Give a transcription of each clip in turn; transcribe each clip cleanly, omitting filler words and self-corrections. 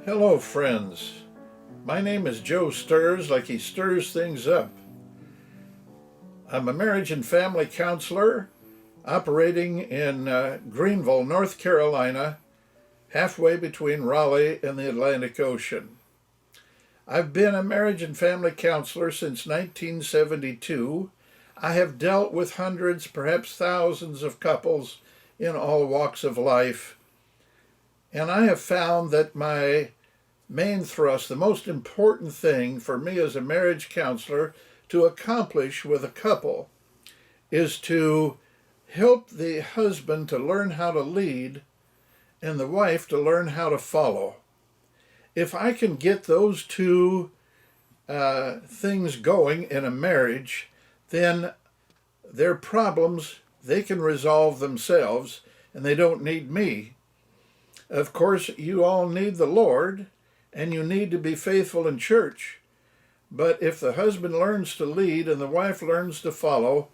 Hello, friends. My name is Joe Sturz, like he stirs things up. I'm a marriage and family counselor operating in Greenville, North Carolina, halfway between Raleigh and the Atlantic Ocean. I've been a marriage and family counselor since 1972. I have dealt with hundreds, perhaps thousands of couples in all walks of life. And I have found that my main thrust, the most important thing for me as a marriage counselor to accomplish with a couple, is to help the husband to learn how to lead and the wife to learn how to follow. If I can get those two things going in a marriage, then their problems, they can resolve themselves and they don't need me. Of course, you all need the Lord, and you need to be faithful in church. But if the husband learns to lead and the wife learns to follow,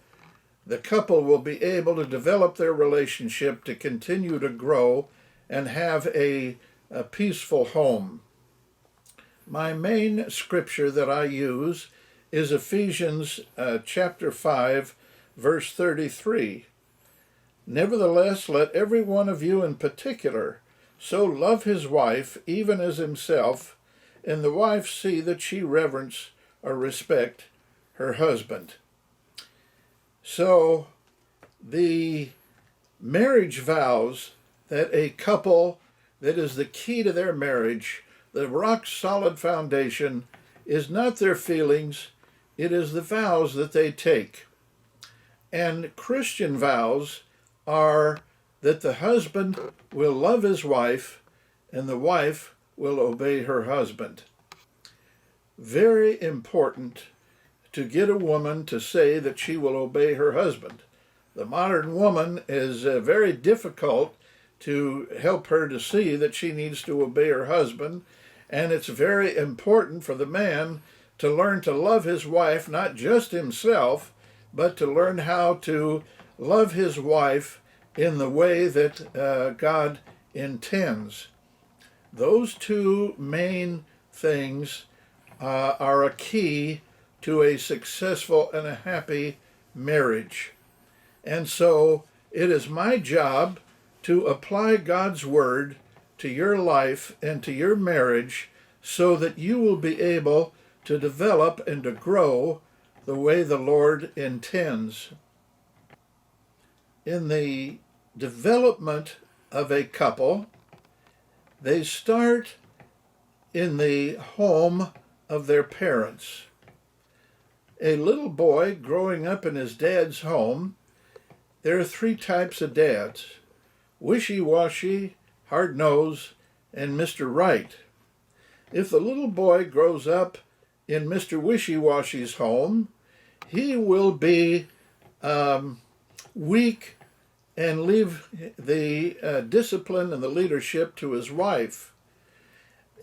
the couple will be able to develop their relationship to continue to grow and have a peaceful home. My main scripture that I use is Ephesians chapter 5, verse 33. Nevertheless, let every one of you in particular so love his wife, even as himself, and the wife see that she reverence or respect her husband. So, the marriage vows that a couple, that is the key to their marriage, the rock-solid foundation, is not their feelings, it is the vows that they take. And Christian vows are that the husband will love his wife and the wife will obey her husband. Very important to get a woman to say that she will obey her husband. The modern woman is very difficult to help her to see that she needs to obey her husband, and it's very important for the man to learn to love his wife, not just himself, but to learn how to love his wife in the way that God intends. Those two main things are a key to a successful and a happy marriage. And so it is my job to apply God's word to your life and to your marriage so that you will be able to develop and to grow the way the Lord intends. In the development of a couple, they start in the home of their parents. A little boy growing up in his dad's home, there are three types of dads: wishy-washy, hard-nosed, and Mr. Right. If the little boy grows up in Mr. Wishy-washy's home, he will be weak and leave the discipline and the leadership to his wife.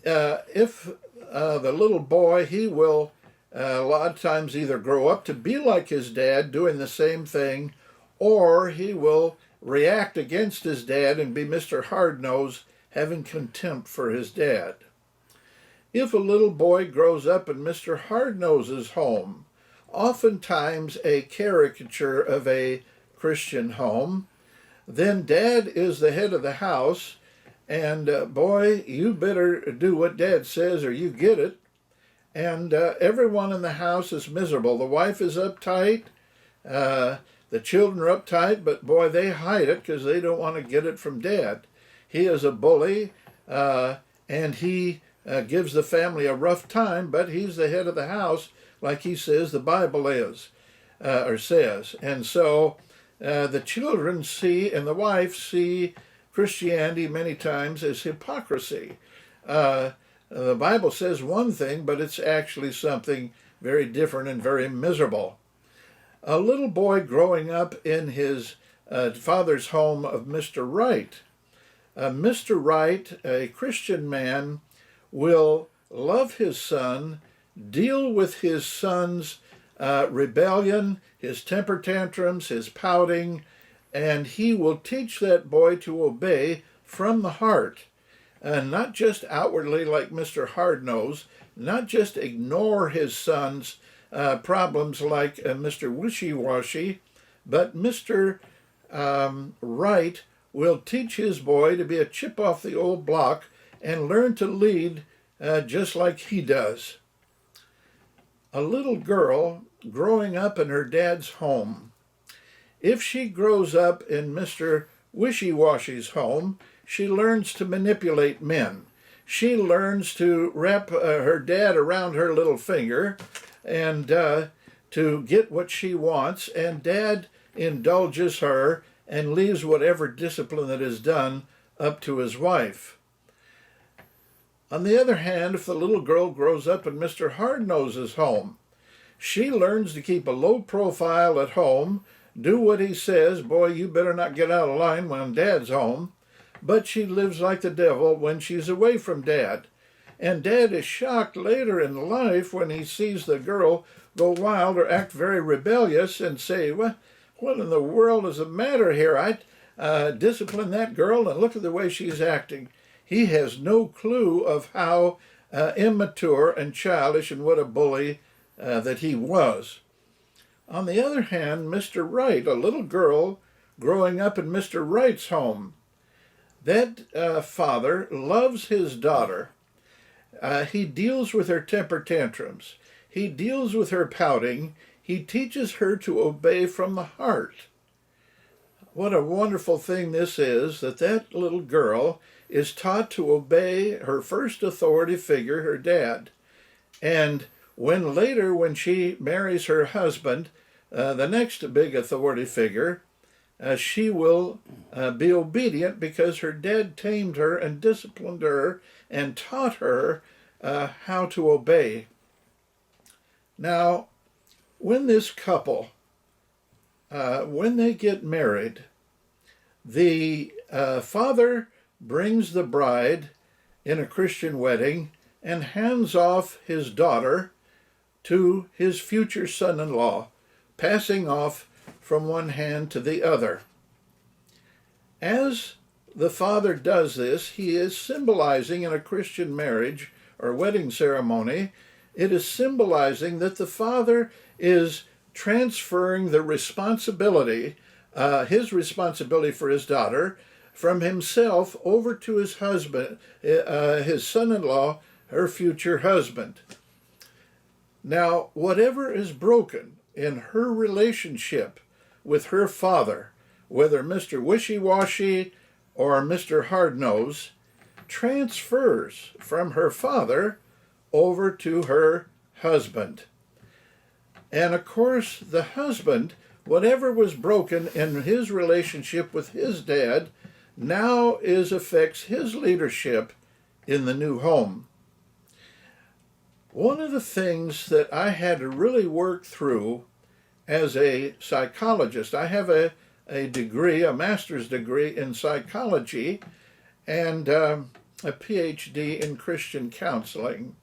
If the little boy, he will a lot of times either grow up to be like his dad, doing the same thing, or he will react against his dad and be Mr. Hard-Nosed, having contempt for his dad. If a little boy grows up in Mr. Hard-Nosed's home, oftentimes a caricature of a Christian home, then dad is the head of the house, and boy, you better do what dad says or you get it. And everyone in the house is miserable. The wife is uptight, the children are uptight, but boy, they hide it because they don't want to get it from dad. He is a bully, and he gives the family a rough time, but he's the head of the house, like he says the Bible is, or says. And so the children see, and the wife see, Christianity many times as hypocrisy. The Bible says one thing, but it's actually something very different and very miserable. A little boy growing up in his father's home of Mr. Right. Mr. Right, a Christian man, will love his son, deal with his son's rebellion, his temper tantrums, his pouting, and he will teach that boy to obey from the heart. not just outwardly like Mr. Hardnose, not just ignore his son's problems like Mr. Wishy-Washy, but Mr. Right will teach his boy to be a chip off the old block and learn to lead just like he does. A little girl growing up in her dad's home. If she grows up in Mr. Wishy-Washy's home, she learns to manipulate men. She learns to wrap her dad around her little finger and to get what she wants, and dad indulges her and leaves whatever discipline that is done up to his wife. On the other hand, if the little girl grows up in Mr. Hardnose's home, she learns to keep a low profile at home, do what he says, boy, you better not get out of line when dad's home, but she lives like the devil when she's away from dad. And dad is shocked later in life when he sees the girl go wild or act very rebellious and say, what in the world is the matter here? I discipline that girl and look at the way she's acting. He has no clue of how immature and childish and what a bully that he was. On the other hand, Mr. Right, a little girl growing up in Mr. Right's home, that father loves his daughter. He deals with her temper tantrums. He deals with her pouting. He teaches her to obey from the heart. What a wonderful thing this is, that little girl is taught to obey her first authority figure, her dad. And when she marries her husband, the next big authority figure, she will be obedient because her dad tamed her and disciplined her and taught her how to obey. Now, when this couple, when they get married, the father brings the bride in a Christian wedding and hands off his daughter to his future son-in-law, passing off from one hand to the other. As the father does this, he is symbolizing in a Christian marriage or wedding ceremony, it is symbolizing that the father is transferring the responsibility, his responsibility for his daughter, from himself over to his husband, his son-in-law, her future husband. Now, whatever is broken in her relationship with her father, whether Mr. Wishy-Washy or Mr. Hardnose, transfers from her father over to her husband. And of course, the husband, whatever was broken in his relationship with his dad, now affects his leadership in the new home. One of the things that I had to really work through as a psychologist, I have a degree, a master's degree in psychology and a PhD in Christian counseling.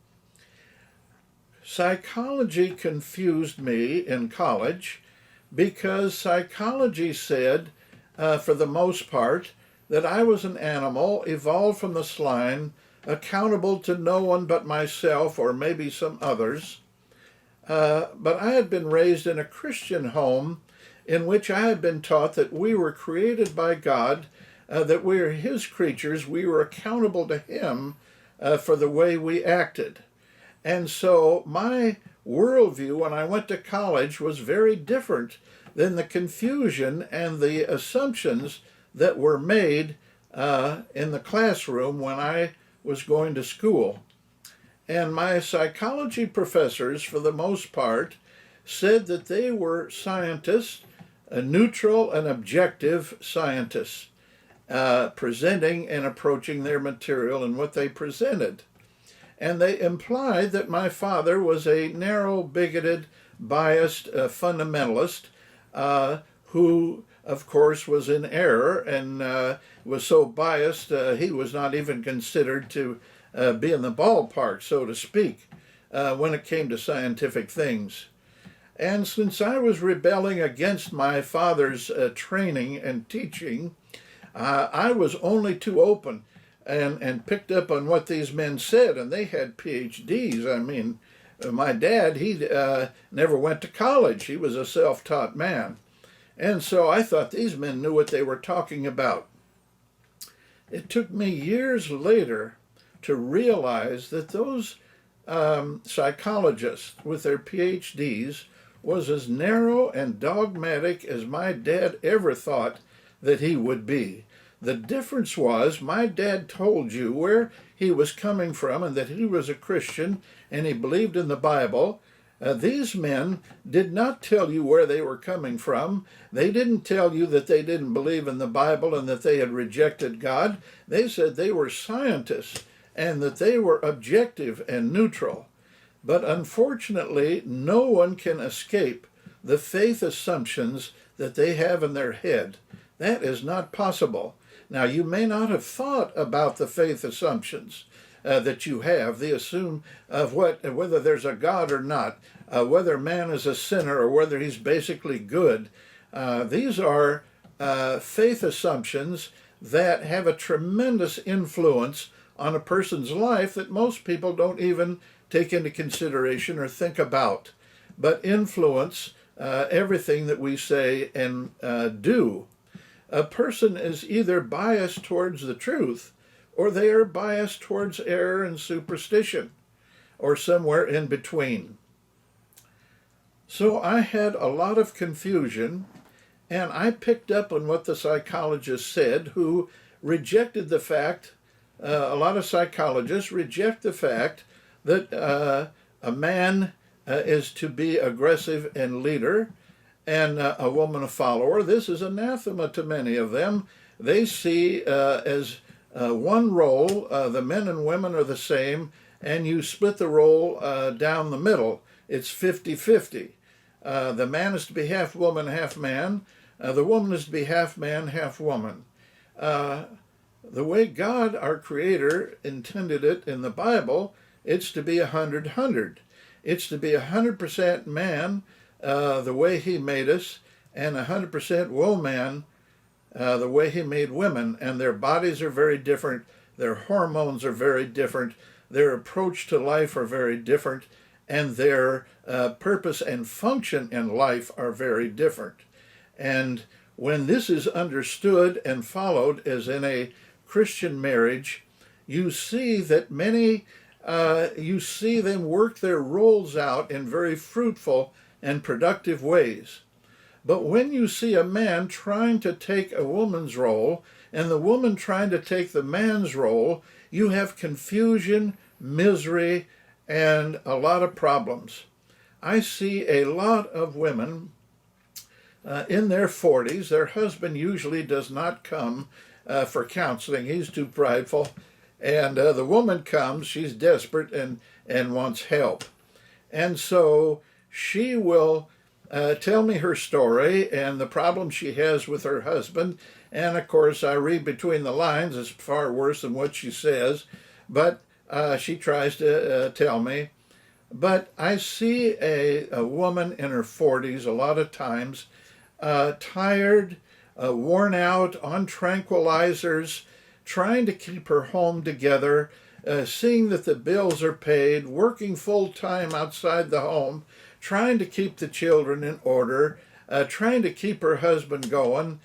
Psychology confused me in college because psychology said, for the most part, that I was an animal evolved from the slime, accountable to no one but myself or maybe some others. But I had been raised in a Christian home in which I had been taught that we were created by God, that we are His creatures, we were accountable to Him for the way we acted. And so my worldview when I went to college was very different than the confusion and the assumptions that were made in the classroom when I was going to school. And my psychology professors, for the most part, said that they were scientists, neutral and objective scientists, presenting and approaching their material and what they presented. And they implied that my father was a narrow, bigoted, biased fundamentalist who, of course, was in error and was so biased he was not even considered to be in the ballpark, so to speak, when it came to scientific things. And since I was rebelling against my father's training and teaching, I was only too open and picked up on what these men said, and they had PhDs. I mean, my dad, he never went to college. He was a self-taught man. And so I thought these men knew what they were talking about. It took me years later to realize that those psychologists with their PhDs was as narrow and dogmatic as my dad ever thought that he would be. The difference was my dad told you where he was coming from and that he was a Christian and he believed in the Bible. These men did not tell you where they were coming from. They didn't tell you that they didn't believe in the Bible and that they had rejected God. They said they were scientists and that they were objective and neutral. But unfortunately, no one can escape the faith assumptions that they have in their head. That is not possible. Now, you may not have thought about the faith assumptions that you have. They assume of whether there's a God or not, whether man is a sinner or whether he's basically good. These are faith assumptions that have a tremendous influence on a person's life that most people don't even take into consideration or think about, but influence everything that we say and do. A person is either biased towards the truth or they are biased towards error and superstition, or somewhere in between. So I had a lot of confusion, and I picked up on what the psychologists said, who rejected the fact, a lot of psychologists reject the fact that a man is to be aggressive and leader, and a woman a follower. This is anathema to many of them. They see as one role, the men and women are the same, and you split the role down the middle. It's 50-50. The man is to be half woman, half man. The woman is to be half man, half woman. The way God, our Creator, intended it in the Bible, it's to be 100-100. It's to be 100% man, the way He made us, and 100% woman, the way He made women. And their bodies are very different. Their hormones are very different. Their approach to life are very different. And their purpose and function in life are very different. And when this is understood and followed, as in a Christian marriage, you see that you see them work their roles out in very fruitful and productive ways. But when you see a man trying to take a woman's role and the woman trying to take the man's role, you have confusion, misery, and a lot of problems. I see a lot of women in their 40s. Their husband usually does not come for counseling. He's too prideful. And the woman comes, she's desperate and wants help. And so she will tell me her story and the problem she has with her husband. And of course, I read between the lines. It's far worse than what she says. But she tries to tell me. But I see a woman in her 40s a lot of times, tired, worn out, on tranquilizers, trying to keep her home together, seeing that the bills are paid, working full-time outside the home, trying to keep the children in order, trying to keep her husband going.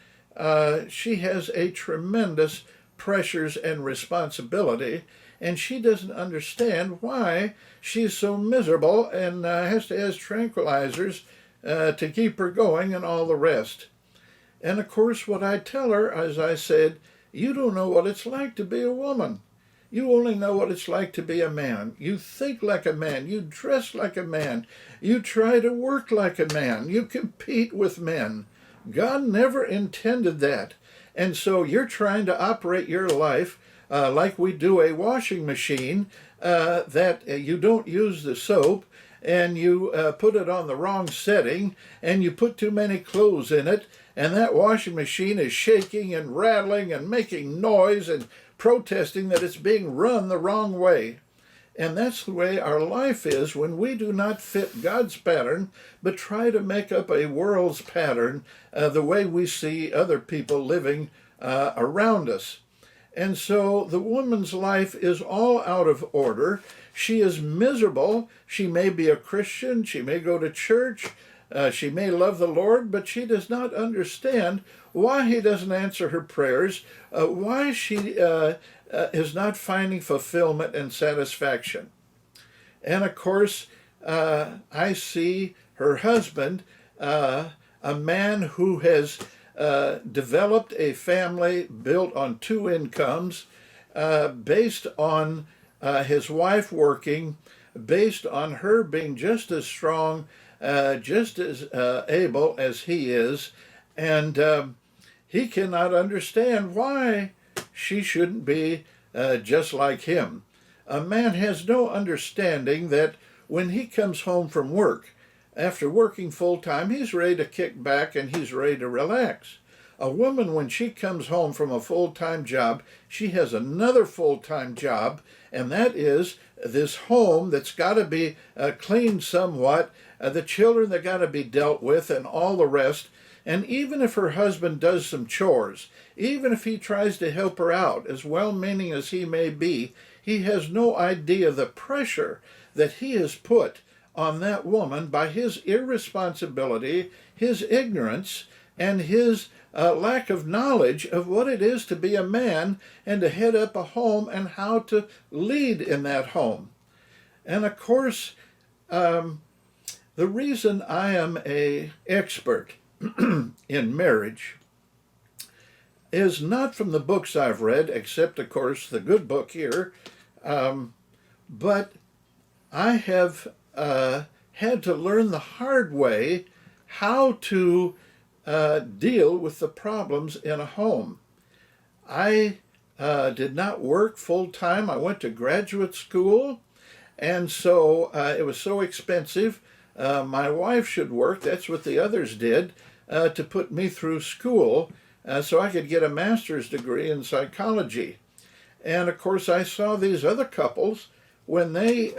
She has a tremendous pressures and responsibility, and she doesn't understand why she's so miserable and has tranquilizers to keep her going and all the rest. And of course, what I tell her, as I said, you don't know what it's like to be a woman. You only know what it's like to be a man. You think like a man. You dress like a man. You try to work like a man. You compete with men. God never intended that. And so you're trying to operate your life like we do a washing machine, that you don't use the soap, and you put it on the wrong setting, and you put too many clothes in it, and that washing machine is shaking and rattling and making noise and protesting that it's being run the wrong way. And that's the way our life is when we do not fit God's pattern, but try to make up a world's pattern, the way we see other people living around us. And so the woman's life is all out of order. She is miserable. She may be a Christian. She may go to church. She may love the Lord, but she does not understand why he doesn't answer her prayers, why she is not finding fulfillment and satisfaction. And of course, I see her husband, a man who has developed a family built on two incomes, based on his wife working, based on her being just as strong, just as able as he is, and he cannot understand why she shouldn't be just like him. A man has no understanding that when he comes home from work, after working full time, he's ready to kick back and he's ready to relax. A woman, when she comes home from a full-time job, she has another full-time job, and that is this home that's got to be cleaned somewhat, the children that got to be dealt with, and all the rest. And even if her husband does some chores, even if he tries to help her out, as well-meaning as he may be, he has no idea the pressure that he has put on that woman by his irresponsibility, his ignorance, and his lack of knowledge of what it is to be a man and to head up a home and how to lead in that home. And of course, the reason I am an expert in marriage is not from the books I've read, except, of course, the good book here, but I have had to learn the hard way how to deal with the problems in a home. I did not work full-time. I went to graduate school, and so it was so expensive. My wife should work, that's what the others did, to put me through school so I could get a master's degree in psychology. And of course I saw these other couples when they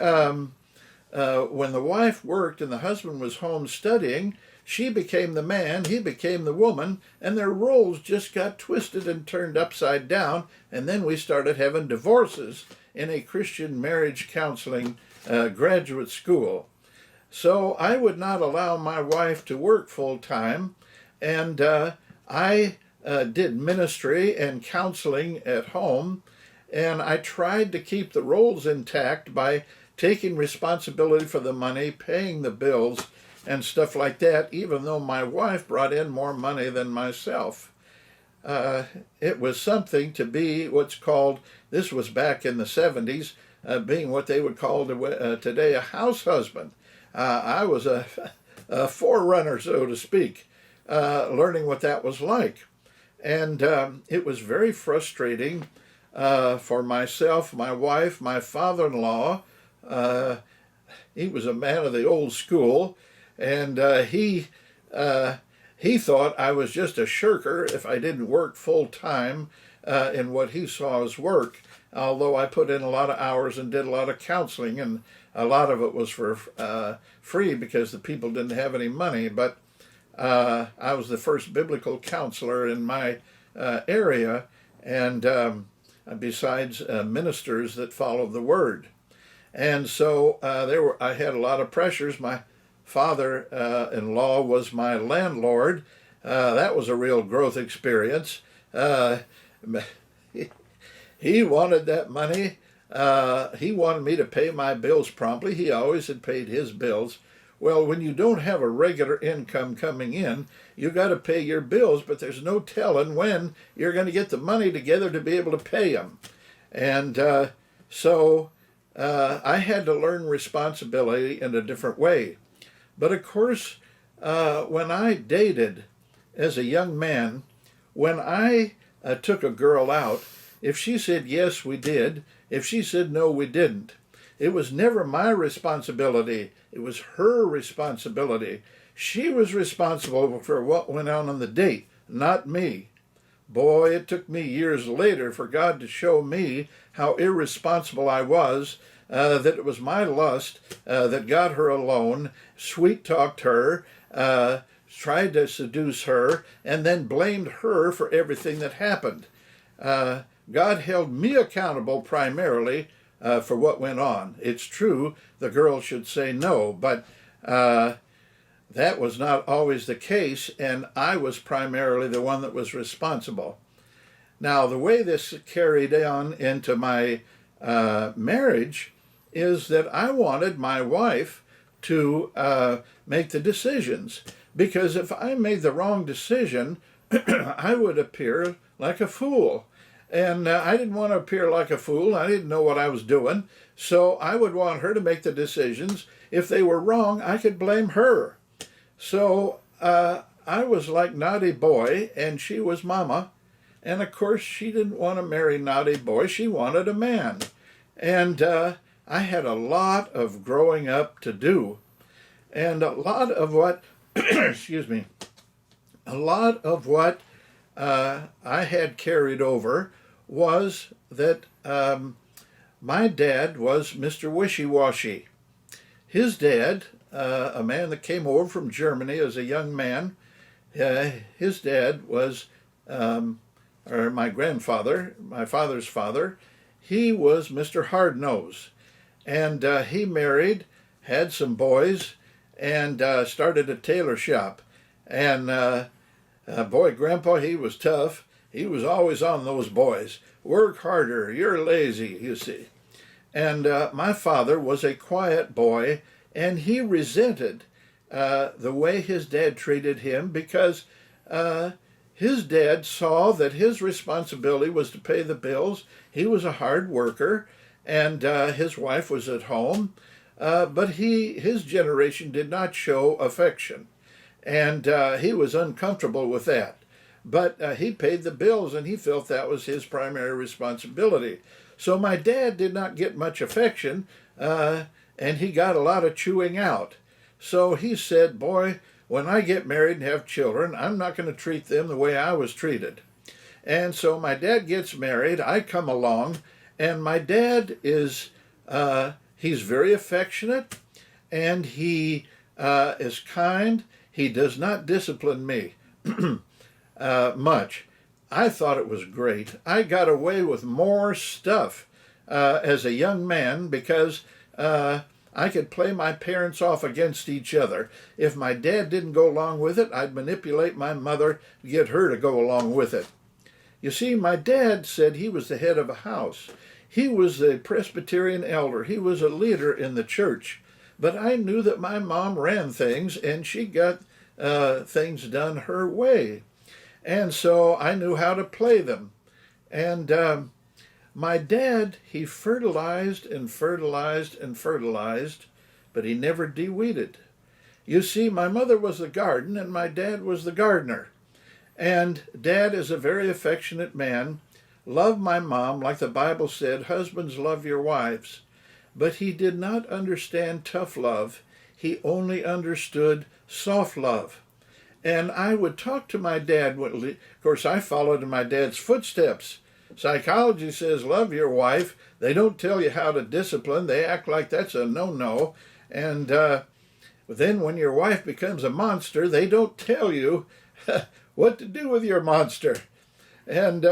when the wife worked and the husband was home studying, she became the man, he became the woman, and their roles just got twisted and turned upside down, and then we started having divorces in a Christian marriage counseling graduate school. So I would not allow my wife to work full-time, and I did ministry and counseling at home, and I tried to keep the roles intact by taking responsibility for the money, paying the bills, and stuff like that, even though my wife brought in more money than myself. It was something to be what's called, this was back in the 70s, being what they would call today a house husband. I was a forerunner, so to speak, learning what that was like. And it was very frustrating for myself, my wife, my father-in-law. He was a man of the old school, and he thought I was just a shirker if I didn't work full-time in what he saw as work, although I put in a lot of hours and did a lot of counseling, and a lot of it was for free because the people didn't have any money. But I was the first biblical counselor in my area, and besides ministers that followed the Word. And so I had a lot of pressures. My father-in-law was my landlord. That was a real growth experience. He wanted that money. He wanted me to pay my bills promptly. He always had paid his bills. Well, when you don't have a regular income coming in, you got to pay your bills, but there's no telling when you're going to get the money together to be able to pay them. And so I had to learn responsibility in a different way. But of course, when I dated as a young man, when I took a girl out, if she said yes, we did. If she said no, we didn't. It was never my responsibility. It was her responsibility. She was responsible for what went on the date, not me. Boy, it took me years later for God to show me how irresponsible I was, that it was my lust that got her alone, sweet-talked her, tried to seduce her, and then blamed her for everything that happened. God held me accountable primarily for what went on. It's true the girl should say no, but that was not always the case, and I was primarily the one that was responsible. Now, the way this carried on into my marriage is that I wanted my wife to make the decisions, because if I made the wrong decision, I would appear like a fool. And I didn't want to appear like a fool. I didn't know what I was doing. So I would want her to make the decisions. If they were wrong, I could blame her. So I was like naughty boy, and she was mama. And of course, she didn't want to marry naughty boy. She wanted a man. And I had a lot of growing up to do. And a lot of what, excuse me, a lot of what I had carried over was that my dad was Mr. Wishy-Washy. His dad, a man that came over from Germany as a young man, his dad was, or my grandfather, my father's father, he was Mr. Hardnose. And he married, had some boys, and started a tailor shop. And boy, Grandpa, he was tough. He was always on those boys. Work harder, you're lazy, you see. And my father was a quiet boy, and he resented the way his dad treated him, because his dad saw that his responsibility was to pay the bills. He was a hard worker, and his wife was at home, but his generation did not show affection, and he was uncomfortable with that. But he paid the bills, and he felt that was his primary responsibility. So my dad did not get much affection, and he got a lot of chewing out. So he said, boy, when I get married and have children, I'm not going to treat them the way I was treated. And so my dad gets married, I come along, and my dad is, he's very affectionate, and he is kind. He does not discipline me much. I thought it was great. I got away with more stuff as a young man because I could play my parents off against each other. If my dad didn't go along with it, I'd manipulate my mother to get her to go along with it. You see, my dad said he was the head of a house. He was the Presbyterian elder. He was a leader in the church. But I knew that my mom ran things, and she got things done her way. And so I knew how to play them. And my dad, he fertilized and fertilized and fertilized, but he never de-weeded. You see, my mother was the garden, and my dad was the gardener. And Dad is a very affectionate man, loved my mom, like the Bible said, husbands love your wives. But he did not understand tough love. He only understood soft love. And I would talk to my dad. Of course, I followed in my dad's footsteps. Psychology says love your wife. They don't tell you how to discipline. They act like that's a no-no. And then when your wife becomes a monster, they don't tell you what to do with your monster. And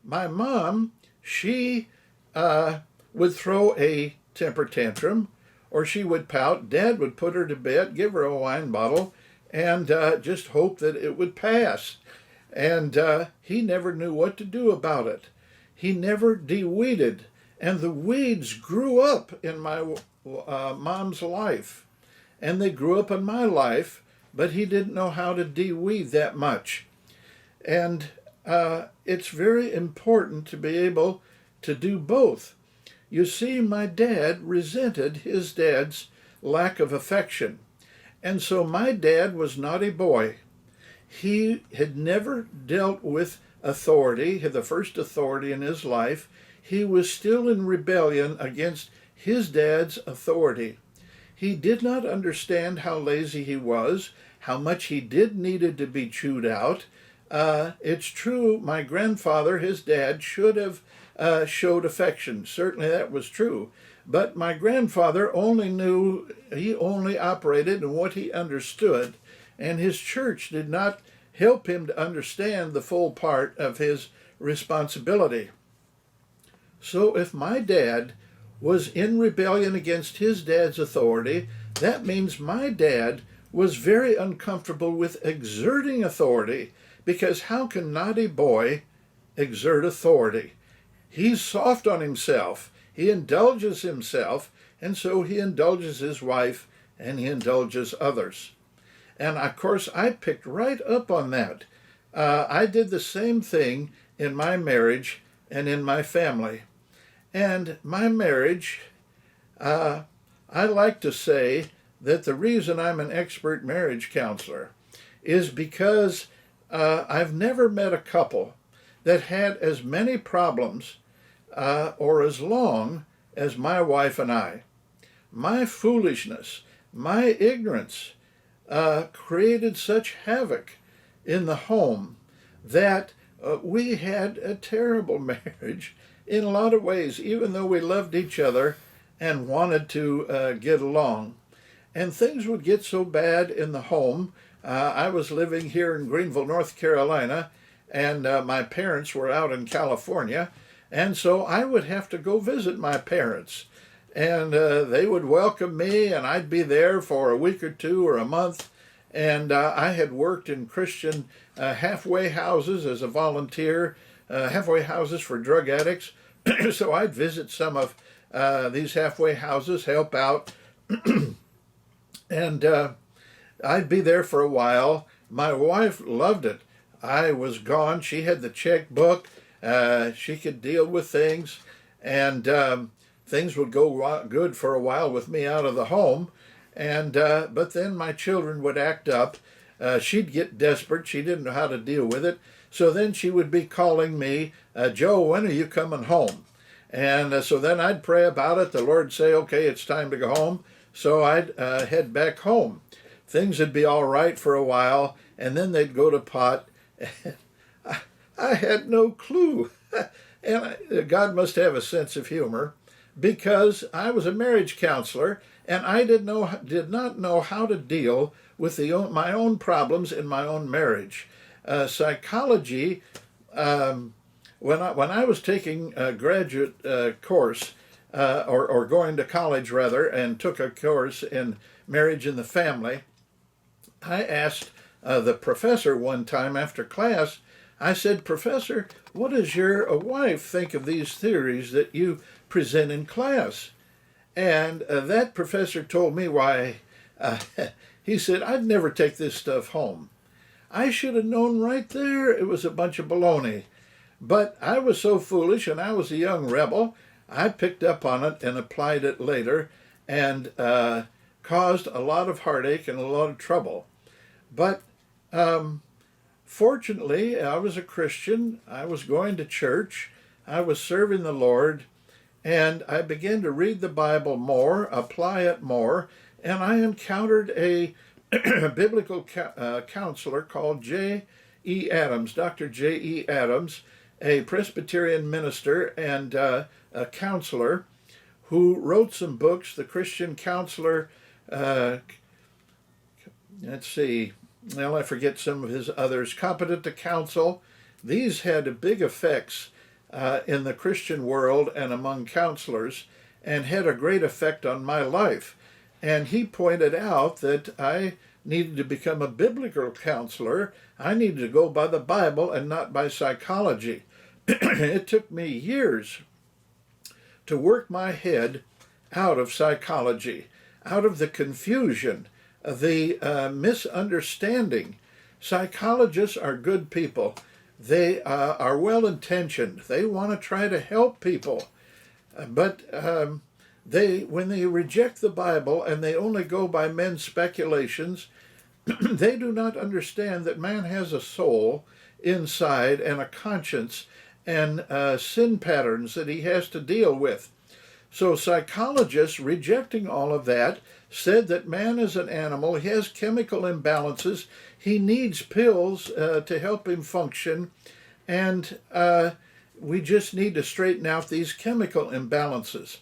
my mom, she would throw a temper tantrum, or she would pout. Dad would put her to bed, give her a wine bottle, and just hope that it would pass. And he never knew what to do about it. He never de-weeded. And the weeds grew up in my mom's life. And they grew up in my life, but he didn't know how to de-weed that much. And it's very important to be able to do both. You see, my dad resented his dad's lack of affection. And so my dad was not a boy. He had never dealt with authority, the first authority in his life. He was still in rebellion against his dad's authority. He did not understand how lazy he was, how much he did needed to be chewed out. It's true, my grandfather, his dad, should have showed affection. Certainly that was true. But my grandfather he only operated in what he understood, and his church did not help him to understand the full part of his responsibility. So if my dad was in rebellion against his dad's authority, that means my dad was very uncomfortable with exerting authority, because how can naughty boy exert authority? He's soft on himself. He indulges himself, and so he indulges his wife and he indulges others. And of course, I picked right up on that. I did the same thing in my marriage and in my family. And my marriage, I like to say that the reason I'm an expert marriage counselor is because I've never met a couple that had as many problems or as long as my wife and I. My foolishness, my ignorance created such havoc in the home that we had a terrible marriage in a lot of ways, even though we loved each other and wanted to get along. And things would get so bad in the home. I was living here in Greenville, North Carolina, and my parents were out in California, and so I would have to go visit my parents. And they would welcome me, and I'd be there for a week or two or a month. And I had worked in Christian halfway houses as a volunteer, halfway houses for drug addicts. So I'd visit some of these halfway houses, help out, and I'd be there for a while. My wife loved it. I was gone. She had the checkbook. She could deal with things, and things would go good for a while with me out of the home. And but then my children would act up. She'd get desperate. She didn't know how to deal with it. So then she would be calling me, Joe, when are you coming home? And so then I'd pray about it. The Lord say, okay, it's time to go home. So I'd head back home. Things would be all right for a while, and then they'd go to pot. I had no clue. And God must have a sense of humor, because I was a marriage counselor, and I did not know how to deal with my own problems in my own marriage. Psychology, when I was taking a graduate course, or going to college rather, and took a course in marriage and the family, I asked the professor one time after class, I said, Professor, what does your wife think of these theories that you present in class? And that professor told me why. He said, I'd never take this stuff home. I should have known right there it was a bunch of baloney. But I was so foolish, and I was a young rebel, I picked up on it and applied it later, and caused a lot of heartache and a lot of trouble. But fortunately, I was a Christian. I was going to church. I was serving the Lord. And I began to read the Bible more, apply it more, and I encountered a biblical counselor called J.E. Adams, Dr. J.E. Adams, a Presbyterian minister and a counselor who wrote some books. The Christian Counselor, let's see, well, I forget some of his others, Competent to Counsel. These had big effects in the Christian world and among counselors, and had a great effect on my life. And he pointed out that I needed to become a biblical counselor. I needed to go by the Bible and not by psychology. It took me years to work my head out of psychology, out of the confusion, the misunderstanding. Psychologists are good people. They are well-intentioned. They want to try to help people. But when they reject the Bible and they only go by men's speculations, they do not understand that man has a soul inside and a conscience and sin patterns that he has to deal with. So psychologists, rejecting all of that, said that man is an animal. He has chemical imbalances. He needs pills to help him function, and we just need to straighten out these chemical imbalances.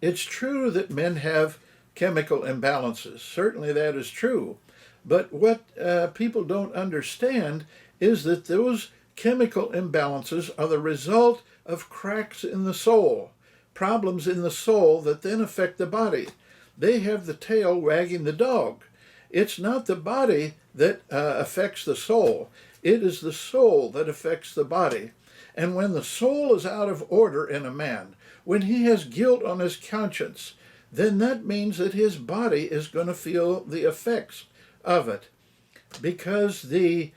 It's true that men have chemical imbalances. Certainly that is true. But what people don't understand is that those chemical imbalances are the result of cracks in the soul, problems in the soul that then affect the body. They have the tail wagging the dog. It's not the body that affects the soul. It is the soul that affects the body. And when the soul is out of order in a man, when he has guilt on his conscience, then that means that his body is going to feel the effects of it. Because the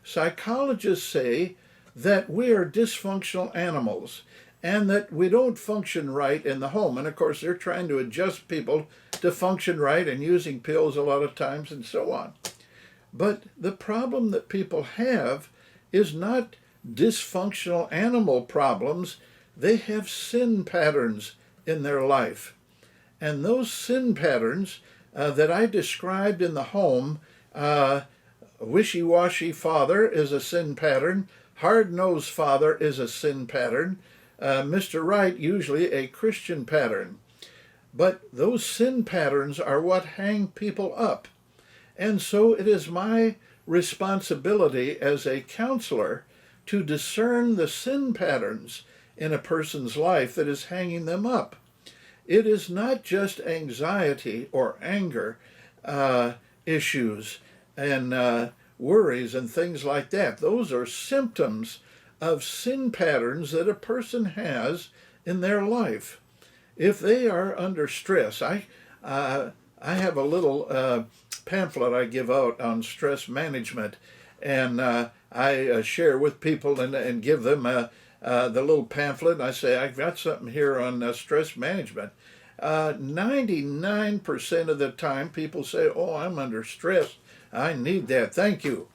psychologists say that we are dysfunctional animals and that we don't function right in the home. And of course, they're trying to adjust people to function right and using pills a lot of times and so on. But the problem that people have is not dysfunctional animal problems. They have sin patterns in their life. And those sin patterns that I described in the home, wishy-washy father is a sin pattern, hard-nosed father is a sin pattern, Mr. Right usually a Christian pattern. But those sin patterns are what hang people up. And so it is my responsibility as a counselor to discern the sin patterns in a person's life that is hanging them up. It is not just anxiety or anger issues and worries and things like that. Those are symptoms of sin patterns that a person has in their life. If they are under stress, I have a little pamphlet I give out on stress management, and I share with people and give them the little pamphlet, and I say, I've got something here on stress management. 99% of the time people say, oh, I'm under stress. I need that. Thank you.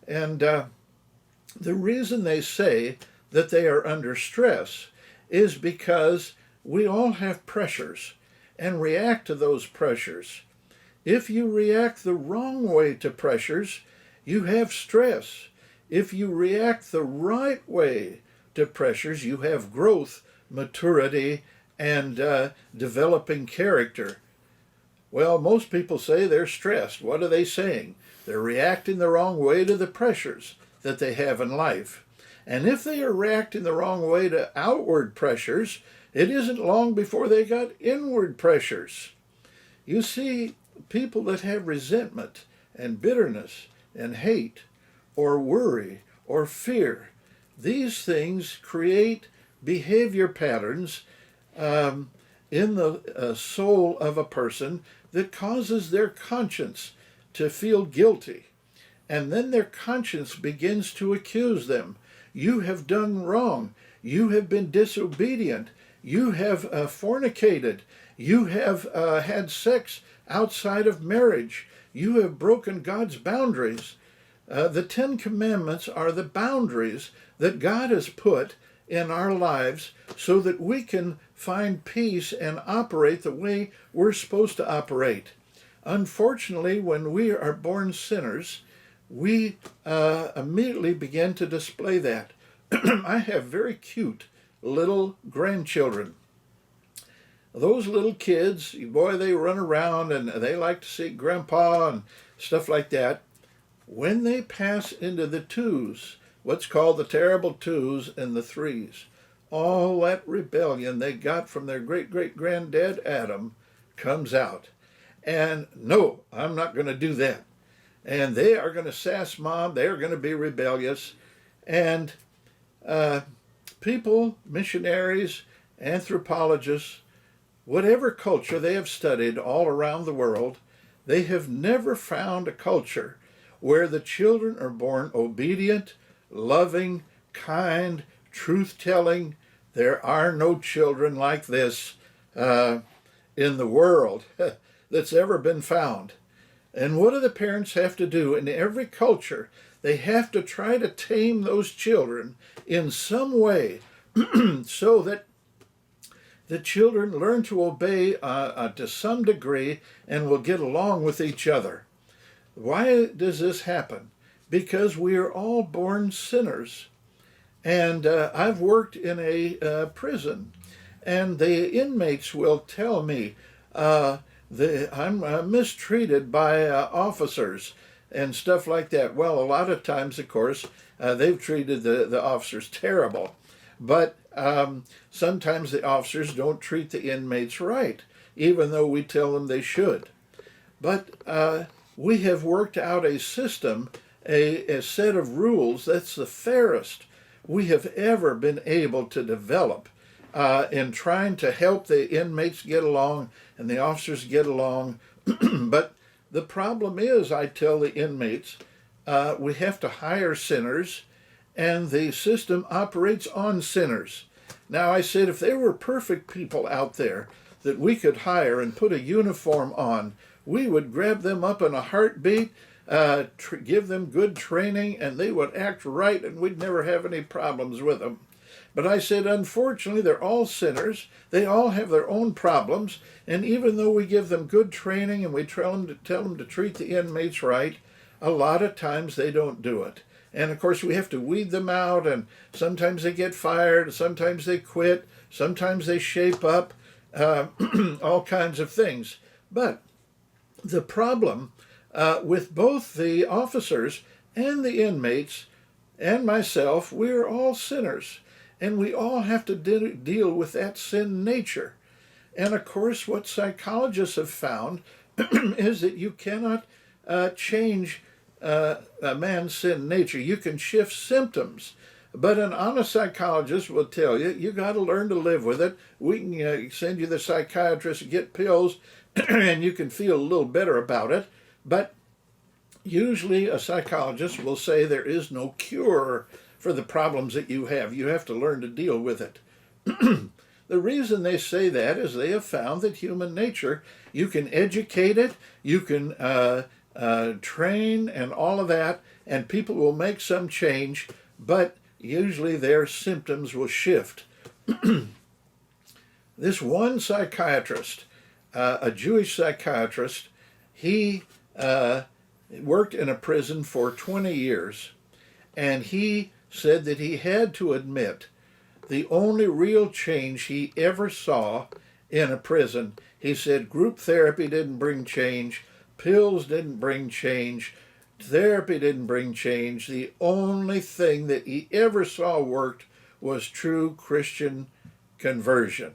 And the reason they say that they are under stress is because we all have pressures and react to those pressures. If you react the wrong way to pressures, you have stress. If you react the right way to pressures, you have growth, maturity, and developing character. Well, most people say they're stressed. What are they saying? They're reacting the wrong way to the pressures that they have in life. And if they are reacting the wrong way to outward pressures, it isn't long before they got inward pressures. You see, people that have resentment and bitterness and hate or worry or fear, these things create behavior patterns in the soul of a person that causes their conscience to feel guilty. And then their conscience begins to accuse them. You have done wrong. You have been disobedient. You have fornicated. You have had sex outside of marriage. You have broken God's boundaries. The 10 Commandments are the boundaries that God has put in our lives so that we can find peace and operate the way we're supposed to operate. Unfortunately, when we are born sinners, we immediately begin to display that. I have very cute little grandchildren. Those little kids, boy, they run around and they like to see Grandpa and stuff like that. When they pass into the twos, what's called the terrible twos and the threes, all that rebellion they got from their great-great-granddad Adam comes out. And no, I'm not going to do that. And they are going to sass Mom. They are going to be rebellious. And people, missionaries, anthropologists, whatever culture they have studied all around the world, they have never found a culture where the children are born obedient, loving, kind, truth-telling. There are no children like this in the world that's ever been found. And what do the parents have to do? In every culture, they have to try to tame those children in some way so that the children learn to obey to some degree and will get along with each other. Why does this happen? Because we are all born sinners. And I've worked in a prison, and the inmates will tell me, I'm mistreated by officers and stuff like that. Well, a lot of times, of course, they've treated the officers terrible. But sometimes the officers don't treat the inmates right, even though we tell them they should. But we have worked out a system, a set of rules that's the fairest we have ever been able to develop in trying to help the inmates get along and the officers get along. But the problem is, I tell the inmates, we have to hire sinners, and the system operates on sinners. Now, I said, if there were perfect people out there that we could hire and put a uniform on, we would grab them up in a heartbeat, give them good training, and they would act right, and we'd never have any problems with them. But I said, unfortunately, they're all sinners. They all have their own problems, and even though we give them good training and we tell them to treat the inmates right, a lot of times they don't do it. And of course, we have to weed them out, and sometimes they get fired, sometimes they quit, sometimes they shape up, all kinds of things. But the problem with both the officers and the inmates and myself, we're all sinners, and we all have to deal with that sin nature. And of course, what psychologists have found is that you cannot change a man's sin nature. You can shift symptoms, but an honest psychologist will tell you, you got to learn to live with it. We can send you the psychiatrist and get pills, and you can feel a little better about it. But usually a psychologist will say there is no cure for the problems that you have. You have to learn to deal with it. The reason they say that is they have found that human nature, you can educate it, you can train and all of that, and people will make some change, but usually their symptoms will shift. This one psychiatrist, a Jewish psychiatrist, he worked in a prison for 20 years, and he said that he had to admit the only real change he ever saw in a prison, he said group therapy didn't bring change, pills didn't bring change, therapy didn't bring change. The only thing that he ever saw worked was true Christian conversion.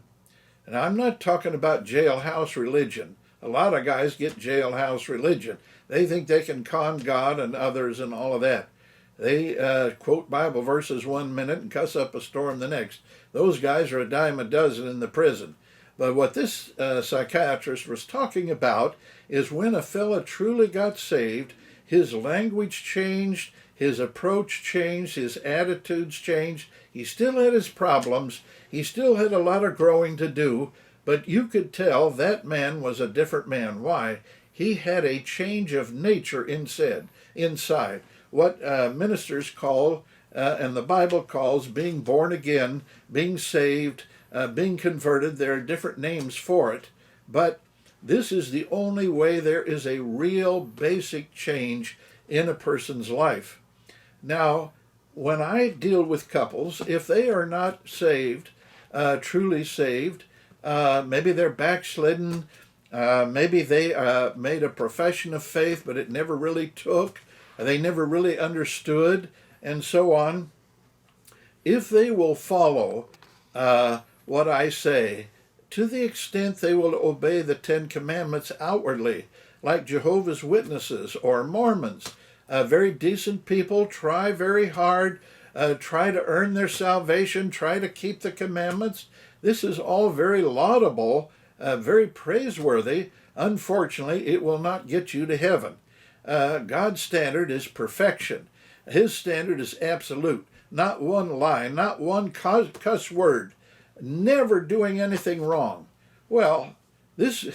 And I'm not talking about jailhouse religion. A lot of guys get jailhouse religion. They think they can con God and others and all of that. They quote Bible verses 1 minute and cuss up a storm the next. Those guys are a dime a dozen in the prison. But what this psychiatrist was talking about is when a fella truly got saved, his language changed, his approach changed, his attitudes changed. He still had his problems. He still had a lot of growing to do, but you could tell that man was a different man. Why? He had a change of nature inside. What ministers call, and the Bible calls, being born again, being saved, being converted. There are different names for it, but this is the only way there is a real basic change in a person's life. Now, when I deal with couples, if they are not saved, truly saved, maybe they're backslidden, maybe they made a profession of faith, but it never really took, they never really understood, and so on. If they will follow what I say, to the extent they will obey the Ten Commandments outwardly, like Jehovah's Witnesses or Mormons, very decent people, try very hard, try to earn their salvation, try to keep the commandments. This is all very laudable, very praiseworthy. Unfortunately, it will not get you to heaven. God's standard is perfection. His standard is absolute. Not one lie, not one cuss word, never doing anything wrong. Well, this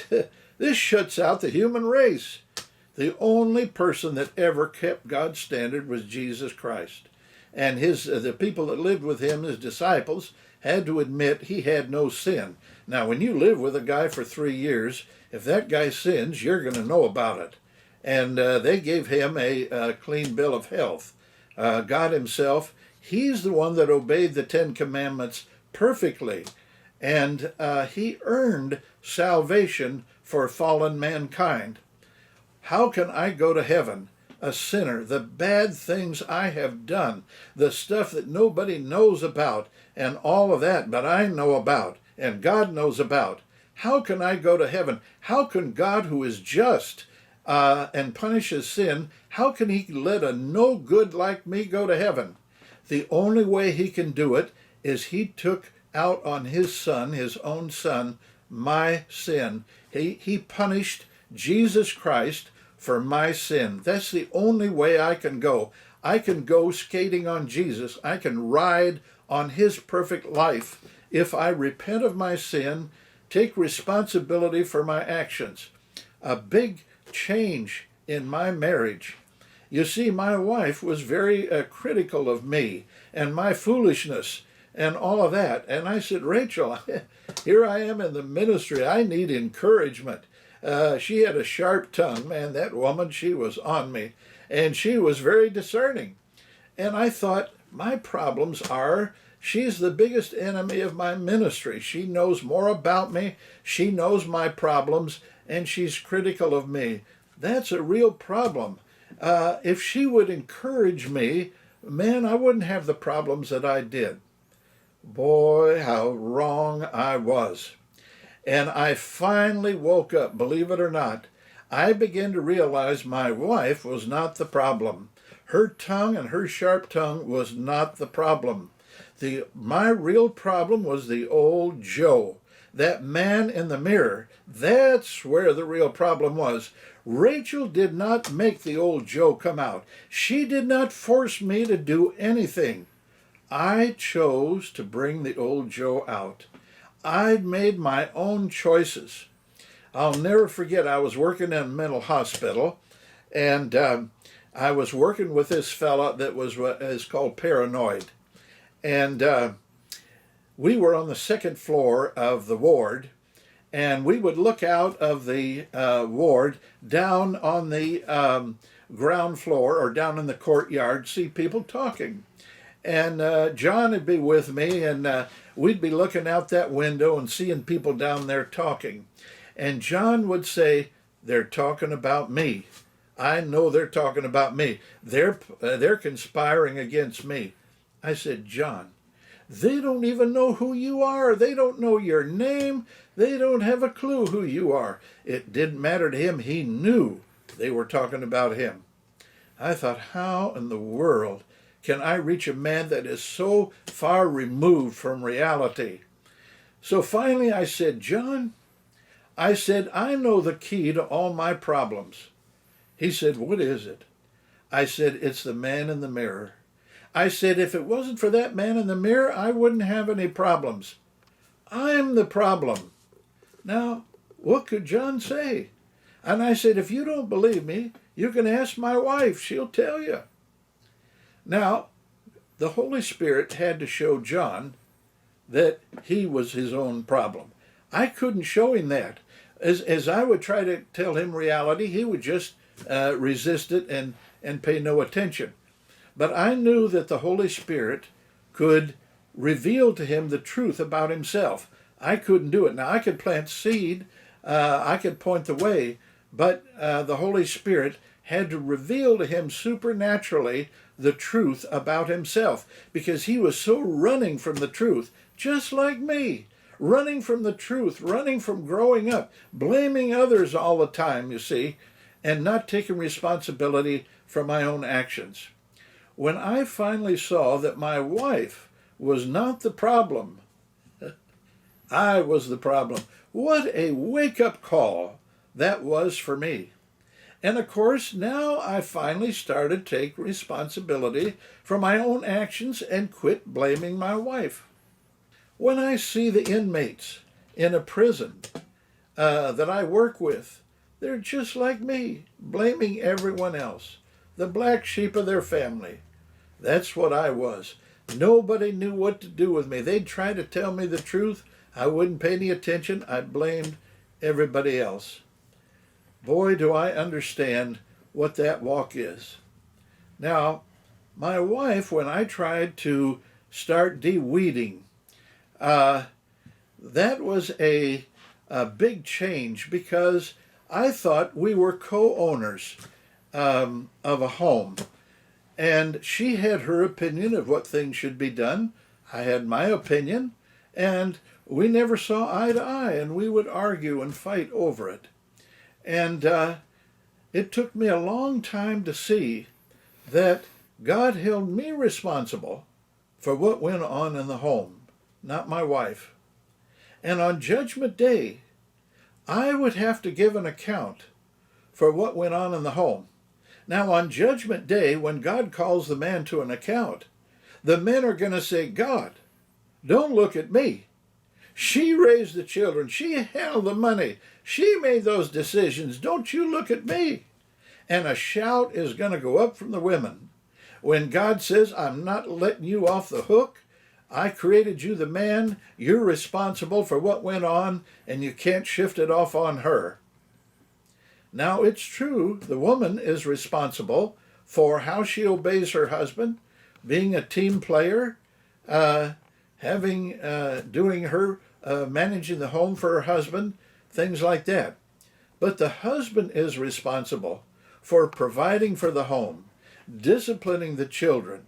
shuts out the human race. The only person that ever kept God's standard was Jesus Christ. And the people that lived with him, his disciples, had to admit he had no sin. Now, when you live with a guy for 3 years, if that guy sins, you're going to know about it. And they gave him a clean bill of health. God himself, he's the one that obeyed the Ten Commandments perfectly. And he earned salvation for fallen mankind. How can I go to heaven, a sinner, the bad things I have done, the stuff that nobody knows about, and all of that, but I know about, and God knows about. How can I go to heaven? How can God, who is just and punishes sin, how can he let a no good like me go to heaven? The only way he can do it is he took out on his son, his own son, my sin. He punished Jesus Christ for my sin. That's the only way I can go. I can go skating on Jesus. I can ride on his perfect life if I repent of my sin, take responsibility for my actions. A big change in my marriage. You see, my wife was very critical of me and my foolishness and all of that. And I said, Rachel, here I am in the ministry. I need encouragement. She had a sharp tongue, man, that woman, she was on me. And she was very discerning. And I thought, my problems are, she's the biggest enemy of my ministry. She knows more about me. She knows my problems, and she's critical of me. That's a real problem. If she would encourage me, man, I wouldn't have the problems that I did. Boy, how wrong I was. And I finally woke up, believe it or not. I began to realize my wife was not the problem. Her tongue and her sharp tongue was not the problem. My real problem was the old Joe. That man in the mirror, that's where the real problem was. Rachel did not make the old Joe come out. She did not force me to do anything. I chose to bring the old Joe out. I'd made my own choices. I'll never forget, I was working in a mental hospital, and I was working with this fella that was what is called paranoid. And we were on the second floor of the ward, and we would look out of the ward down on the ground floor or down in the courtyard, see people talking. And John would be with me, and we'd be looking out that window and seeing people down there talking. And John would say, they're talking about me. I know they're talking about me. They're conspiring against me. I said, John, they don't even know who you are. They don't know your name. They don't have a clue who you are. It didn't matter to him. He knew they were talking about him. I thought, how in the world can I reach a man that is so far removed from reality? So finally I said, John, I said, I know the key to all my problems. He said, what is it? I said, it's the man in the mirror. I said, if it wasn't for that man in the mirror, I wouldn't have any problems. I'm the problem. Now, what could John say? And I said, if you don't believe me, you can ask my wife. She'll tell you. Now, the Holy Spirit had to show John that he was his own problem. I couldn't show him that. As I would try to tell him reality, he would just resist it and pay no attention. But I knew that the Holy Spirit could reveal to him the truth about himself. I couldn't do it. Now, I could plant seed, I could point the way, but the Holy Spirit had to reveal to him supernaturally the truth about himself, because he was so running from the truth, just like me, running from the truth, running from growing up, blaming others all the time, you see, and not taking responsibility for my own actions. When I finally saw that my wife was not the problem, I was the problem. What a wake-up call that was for me. And of course, now I finally started to take responsibility for my own actions and quit blaming my wife. When I see the inmates in a prison that I work with, they're just like me, blaming everyone else, the black sheep of their family. That's what I was. Nobody knew what to do with me. They'd try to tell me the truth. I wouldn't pay any attention. I blamed everybody else. Boy, do I understand what that walk is. Now, my wife, when I tried to start de-weeding, that was a big change, because I thought we were co-owners of a home. And she had her opinion of what things should be done. I had my opinion, and we never saw eye to eye, and we would argue and fight over it. And it took me a long time to see that God held me responsible for what went on in the home, not my wife. And on Judgment Day, I would have to give an account for what went on in the home. Now, on Judgment Day, when God calls the man to an account, the men are going to say, God, don't look at me. She raised the children. She handled the money. She made those decisions. Don't you look at me. And a shout is going to go up from the women when God says, I'm not letting you off the hook. I created you the man. You're responsible for what went on, and you can't shift it off on her. Now, it's true, the woman is responsible for how she obeys her husband, being a team player, doing her, managing the home for her husband, things like that. But the husband is responsible for providing for the home, disciplining the children,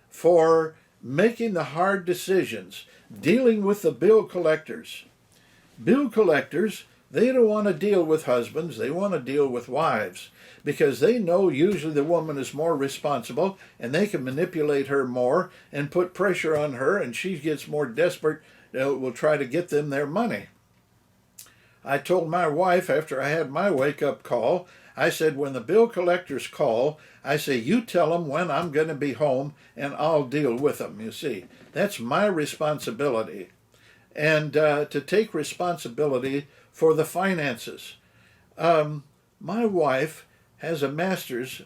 for making the hard decisions, dealing with the bill collectors. Bill collectors, they don't want to deal with husbands, they want to deal with wives, because they know usually the woman is more responsible and they can manipulate her more and put pressure on her, and she gets more desperate, will try to get them their money. I told my wife after I had my wake-up call, I said, when the bill collectors call, I say, you tell them when I'm going to be home and I'll deal with them, you see. That's my responsibility. And to take responsibility for the finances. My wife has a master's,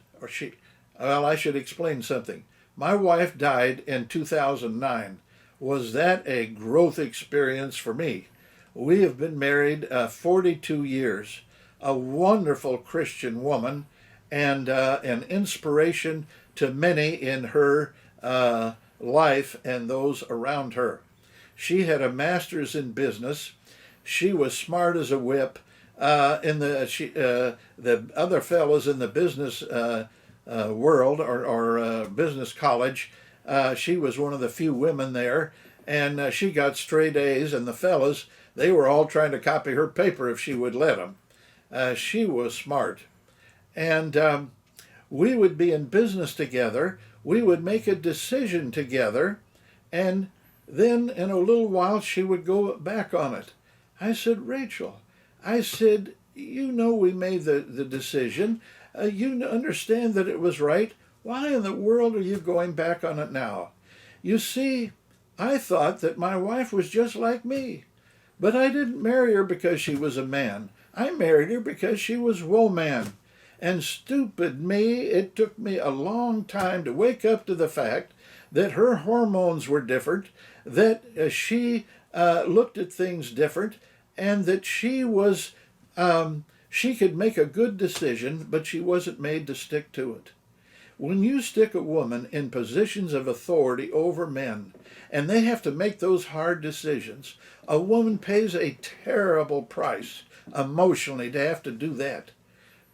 I should explain something. My wife died in 2009. Was that a growth experience for me? We have been married 42 years. A wonderful Christian woman, and an inspiration to many in her life and those around her. She had a master's in business. She was smart as a whip. The other fellows in the business world or business college, she was one of the few women there, and she got straight A's, and the fellows, they were all trying to copy her paper if she would let them. She was smart. And we would be in business together. We would make a decision together. And then in a little while, she would go back on it. I said, Rachel, I said, you know we made the decision. You understand that it was right. Why in the world are you going back on it now? You see, I thought that my wife was just like me. But I didn't marry her because she was a man. I married her because she was woman. And stupid me, it took me a long time to wake up to the fact that her hormones were different, that she looked at things different, and that she was, she could make a good decision, but she wasn't made to stick to it. When you stick a woman in positions of authority over men, and they have to make those hard decisions, a woman pays a terrible price emotionally to have to do that.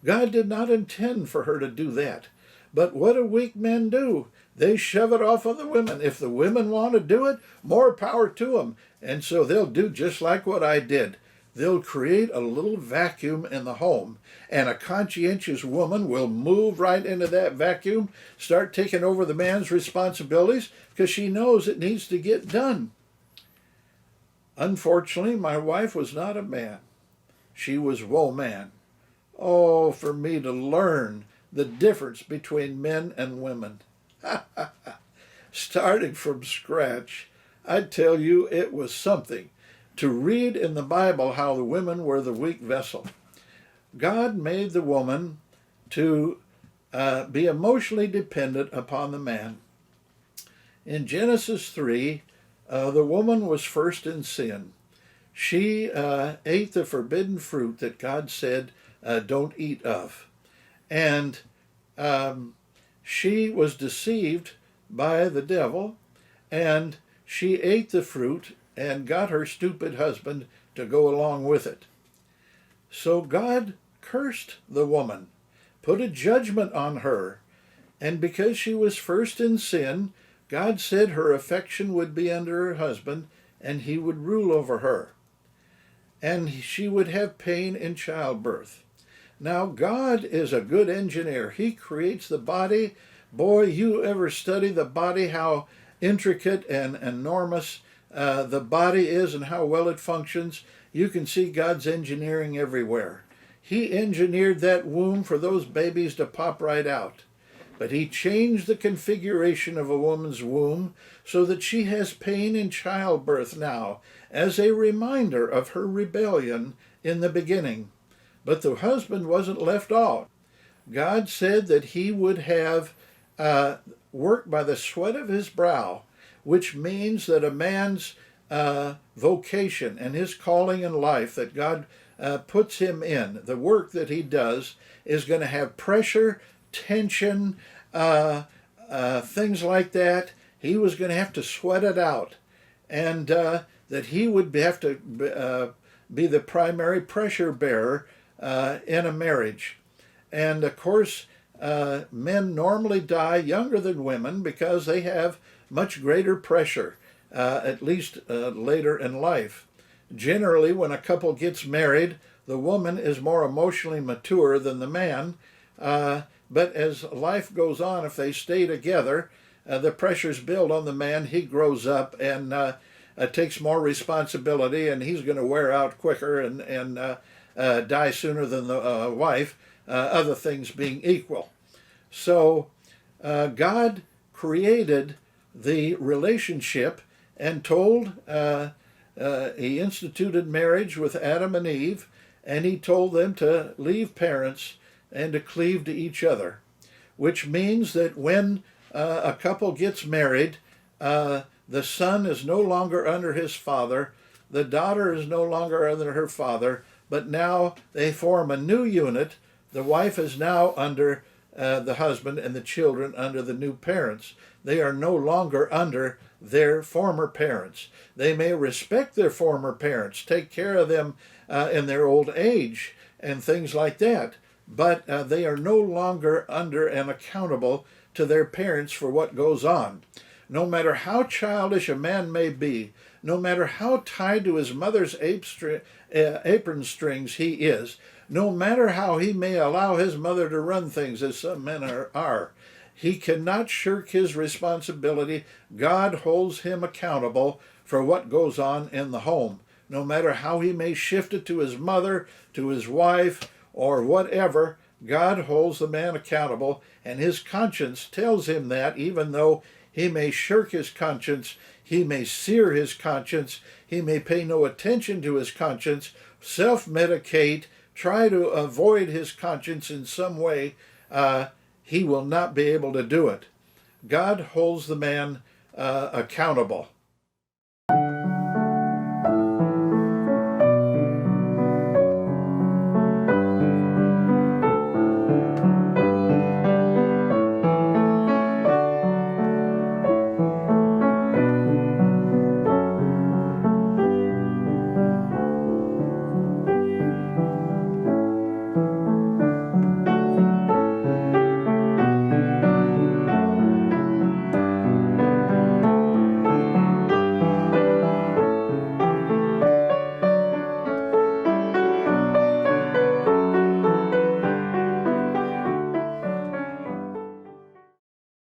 God did not intend for her to do that. But what do weak men do? They shove it off on the women. If the women want to do it, more power to them. And so they'll do just like what I did. They'll create a little vacuum in the home, and a conscientious woman will move right into that vacuum, start taking over the man's responsibilities because she knows it needs to get done. Unfortunately, my wife was not a man. She was woman. Oh, for me to learn the difference between men and women. Starting from scratch, I tell you, it was something to read in the Bible how the women were the weak vessel. God made the woman to be emotionally dependent upon the man. In Genesis 3, the woman was first in sin. She ate the forbidden fruit that God said don't eat of. And she was deceived by the devil, and she ate the fruit and got her stupid husband to go along with it. So God cursed the woman, put a judgment on her, and because she was first in sin, God said her affection would be under her husband, and he would rule over her, and she would have pain in childbirth. Now, God is a good engineer. He creates the body. Boy, you ever study the body, how intricate and enormous the body is and how well it functions? You can see God's engineering everywhere. He engineered that womb for those babies to pop right out. But he changed the configuration of a woman's womb so that she has pain in childbirth now, as a reminder of her rebellion in the beginning. But the husband wasn't left out. God said that he would have work by the sweat of his brow, which means that a man's vocation and his calling in life that God puts him in, the work that he does, is going to have pressure, tension, things like that. He was going to have to sweat it out, and that he would have to be the primary pressure bearer in a marriage. And of course, men normally die younger than women because they have much greater pressure, at least later in life. Generally, when a couple gets married, the woman is more emotionally mature than the man, but as life goes on, if they stay together, the pressures build on the man. He grows up and takes more responsibility, and he's going to wear out quicker and die sooner than the wife, other things being equal. So God created the relationship and told, he instituted marriage with Adam and Eve, and he told them to leave parents and to cleave to each other, which means that when a couple gets married, the son is no longer under his father, the daughter is no longer under her father, but now they form a new unit. The wife is now under the husband and the children under the new parents. They are no longer under their former parents. They may respect their former parents, take care of them in their old age and things like that, but they are no longer under and accountable to their parents for what goes on. No matter how childish a man may be, no matter how tied to his mother's apron strings he is, no matter how he may allow his mother to run things, as some men are, he cannot shirk his responsibility. God holds him accountable for what goes on in the home. No matter how he may shift it to his mother, to his wife, or whatever, God holds the man accountable, and his conscience tells him that, even though he may shirk his conscience, he may sear his conscience, he may pay no attention to his conscience, self-medicate, try to avoid his conscience in some way, he will not be able to do it. God holds the man accountable.